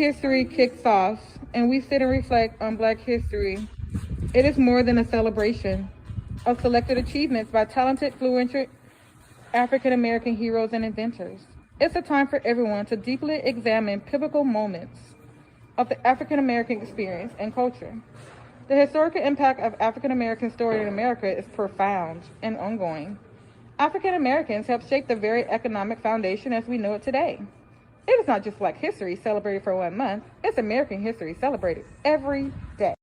History kicks off and we sit and reflect on Black history, it is more than a celebration of selected achievements by talented, influential African American heroes and inventors. It's a time for everyone to deeply examine pivotal moments of the African American experience and culture. The historical impact of African American story in America is profound and ongoing. African Americans helped shape the very economic foundation as we know it today. It is not just Black history celebrated for 1 month, it's American history celebrated every day.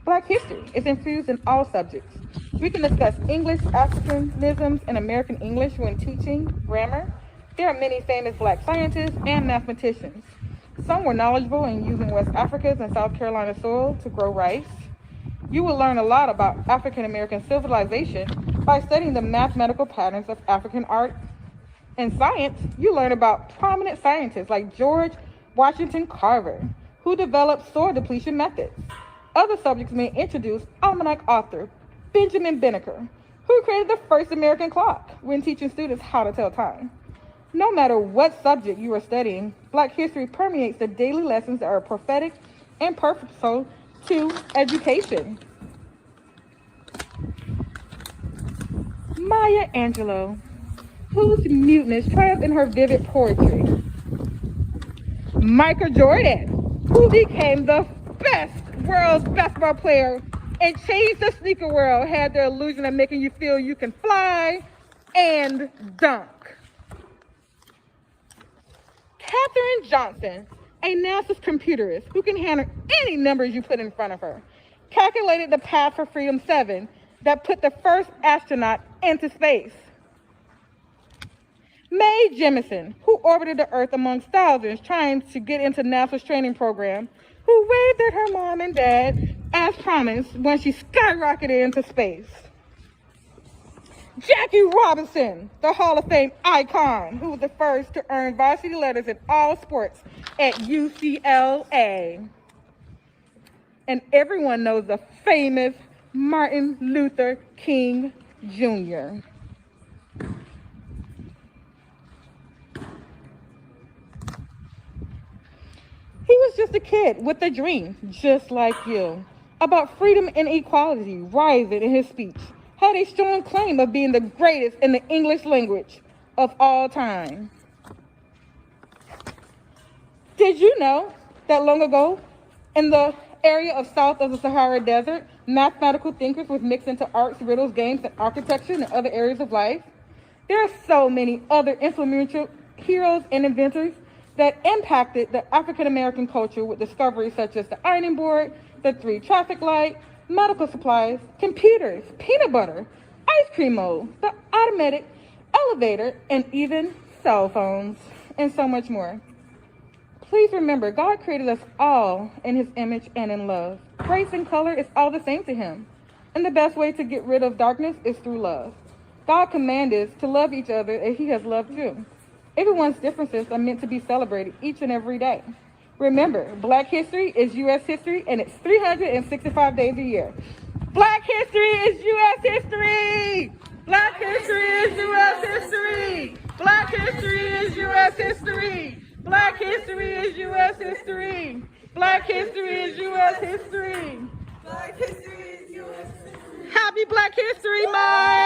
Black history is infused in all subjects. We can discuss English, Africanisms, and American English when teaching grammar. There are many famous Black scientists and mathematicians. Some were knowledgeable in using West Africa's and South Carolina soil to grow rice. You will learn a lot about African American civilization by studying the mathematical patterns of African art. In science, you learn about prominent scientists like George Washington Carver, who developed soil depletion methods. Other subjects may introduce almanac author Benjamin Binneker, who created the first American clock when teaching students how to tell time. No matter what subject you are studying, Black history permeates the daily lessons that are prophetic and purposeful to education. Maya Angelou, whose muteness triumphed in her vivid poetry. Michael Jordan, who became the world's basketball player and changed the sneaker world, had the illusion of making you feel you can fly and dunk. Katherine Johnson, a NASA's computerist who can handle any numbers you put in front of her, calculated the path for Freedom 7 that put the first astronaut into space. Mae Jemison, who orbited the Earth amongst thousands trying to get into NASA's training program, who waved at her mom and dad as promised when she skyrocketed into space. Jackie Robinson, the Hall of Fame icon, who was the first to earn varsity letters in all sports at UCLA. And everyone knows the famous Martin Luther King Jr. He was just a kid with a dream, just like you, about freedom and equality, rising in his speech, had a strong claim of being the greatest in the English language of all time. Did you know that long ago, in the area of south of the Sahara Desert, mathematical thinkers were mixed into arts, riddles, games, and architecture and other areas of life? There are so many other influential heroes and inventors that impacted the African American culture with discoveries such as the ironing board, the 3 traffic light, medical supplies, computers, peanut butter, ice cream mold, the automatic elevator, and even cell phones, and so much more. Please remember, God created us all in his image and in love. Race and color is all the same to him. And the best way to get rid of darkness is through love. God commanded us to love each other as he has loved you. Everyone's differences are meant to be celebrated each and every day. Remember, Black history is U.S. history, and it's 365 days a year. Black history is U.S. history! Black history is U.S. history! Black history is U.S. history! Black history is U.S. history! Black history is U.S. history! Black history is U.S. history! Happy Black History Month!